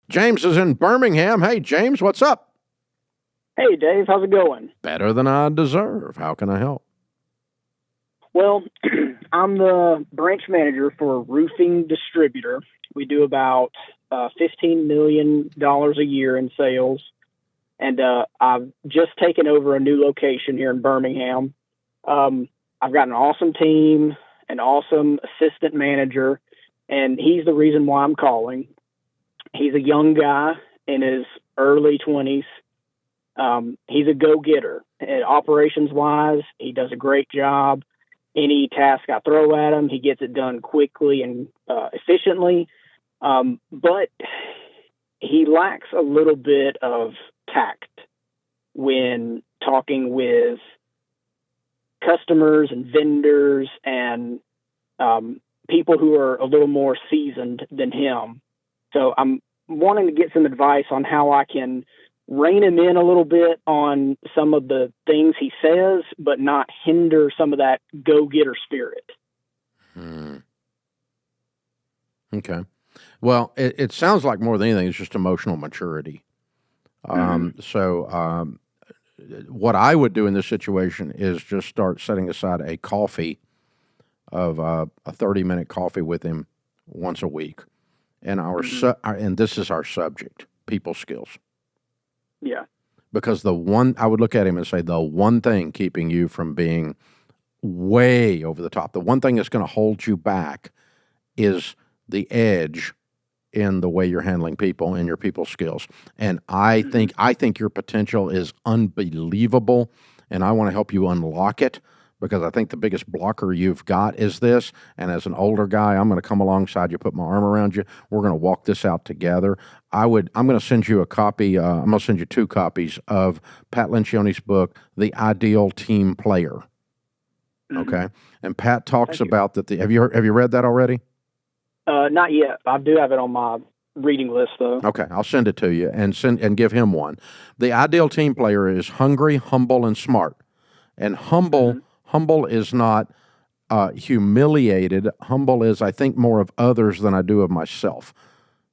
James is in Birmingham. Hey, James, what's up? Hey, Dave, how's it going? Better than I deserve. How can I help? Well, I'm the branch manager for a roofing distributor. We do about $15 million a year in sales. And I've just taken over a new location here in Birmingham. I've got an awesome team, an awesome assistant manager, and he's the reason why I'm calling. He's a young guy in his early 20s. He's a go-getter. Operations-wise, he does a great job. Any task I throw at him, he gets it done quickly and efficiently. But he lacks a little bit of tact when talking with customers and vendors and people who are a little more seasoned than him. So I'm wanting to get some advice on how I can rein him in a little bit on some of the things he says, but not hinder some of that go-getter spirit. Okay. Well, it sounds like more than anything, it's just emotional maturity. So what I would do in this situation is just start setting aside a coffee of a 30-minute coffee with him once a week. And and this is our subject, people skills. Yeah. Because I would look at him and say, the one thing keeping you from being way over the top, the one thing that's going to hold you back is the edge in the way you're handling people and your people skills. And I think your potential is unbelievable, and I want to help you unlock it, because I think the biggest blocker you've got is this. And as an older guy, I'm going to come alongside you, put my arm around you. We're going to walk this out together. I'm going to send you a copy. I'm going to send you 2 copies of Pat Lencioni's book, The Ideal Team Player. Okay. And Pat talks about that. Have you read that already? Not yet. I do have it on my reading list, though. Okay, I'll send it to you and give him one. The ideal team player is hungry, humble, and smart. And humble is not humiliated. Humble is, I think more of others than I do of myself.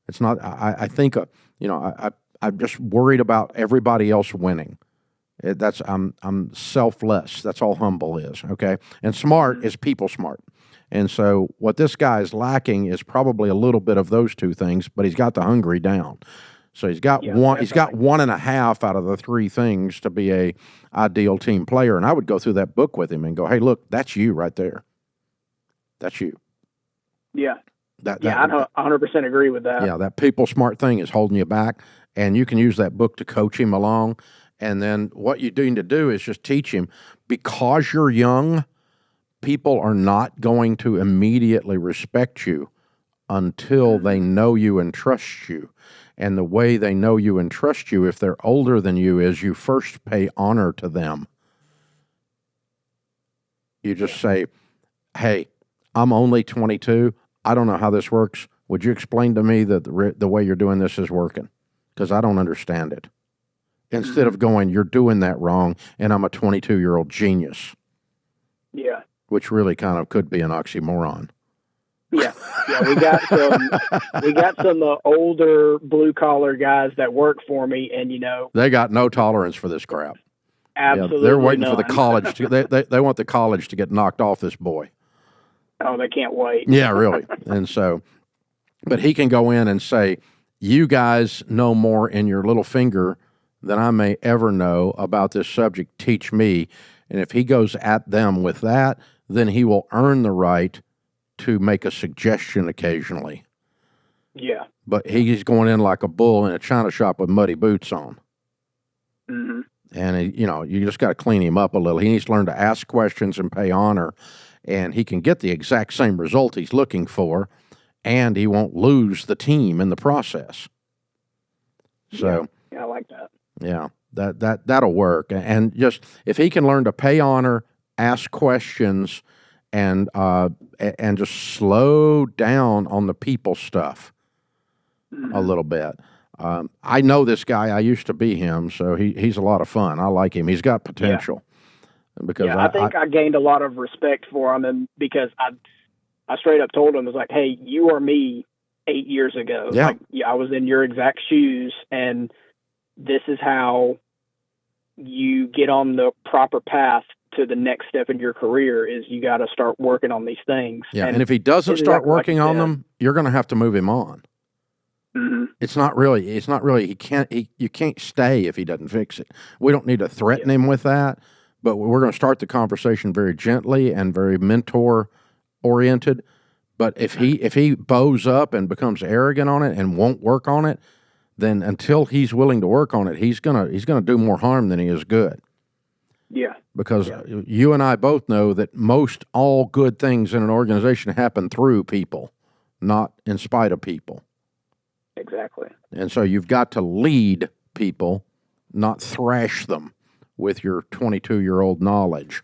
It's not. I think I'm just worried about everybody else winning. I'm selfless. That's all humble is. Okay, and smart is people smart. And so what this guy is lacking is probably a little bit of those 2 things, but he's got the hungry down. So he's got one. He's got 1.5 out of the 3 things to be a ideal team player. And I would go through that book with him and go, "Hey, look, that's you right there. That's you." Yeah. I 100% agree with that. Yeah, that people smart thing is holding you back, and you can use that book to coach him along. And then what you need to do is just teach him, because you're young. People are not going to immediately respect you until they know you and trust you. And the way they know you and trust you, if they're older than you, is you first pay honor to them. You just say, "Hey, I'm only 22. I don't know how this works. Would you explain to me that the way you're doing this is working? Because I don't understand it." Instead of going, "You're doing that wrong, and I'm a 22-year-old genius." Yeah. Which really kind of could be an oxymoron. Yeah, we got some older blue collar guys that work for me, and they got no tolerance for this crap. Absolutely, they're waiting for the college to. They want the college to get knocked off this boy. Oh, they can't wait. Yeah, really. And so, but he can go in and say, "You guys know more in your little finger than I may ever know about this subject. Teach me." And if he goes at them with that, then he will earn the right to make a suggestion occasionally. Yeah. But he's going in like a bull in a china shop with muddy boots on. Mm-hmm. And, you just got to clean him up a little. He needs to learn to ask questions and pay honor, and he can get the exact same result he's looking for, and he won't lose the team in the process. So, yeah, I like that. Yeah, that'll work. And just if he can learn to pay honor, ask questions, and just slow down on the people stuff a little bit. I know this guy. I used to be him, so he's a lot of fun. I like him. He's got potential. Yeah. Because I think I gained a lot of respect for him, and because I straight up told him, I was like, "Hey, you are me 8 years ago. Yeah. Like, I was in your exact shoes, and this is how you get on the proper path to the next step in your career. Is you got to start working on these things. Yeah, and if he doesn't start working on them, you're going to have to move him on. Mm-hmm. It's not really, you can't stay if he doesn't fix it. We don't need to threaten him with that, but we're going to start the conversation very gently and very mentor oriented. But if he bows up and becomes arrogant on it and won't work on it, then until he's willing to work on it, he's gonna do more harm than he is good. Yeah. Because you and I both know that most all good things in an organization happen through people, not in spite of people. Exactly. And so you've got to lead people, not thrash them with your 22-year-old knowledge.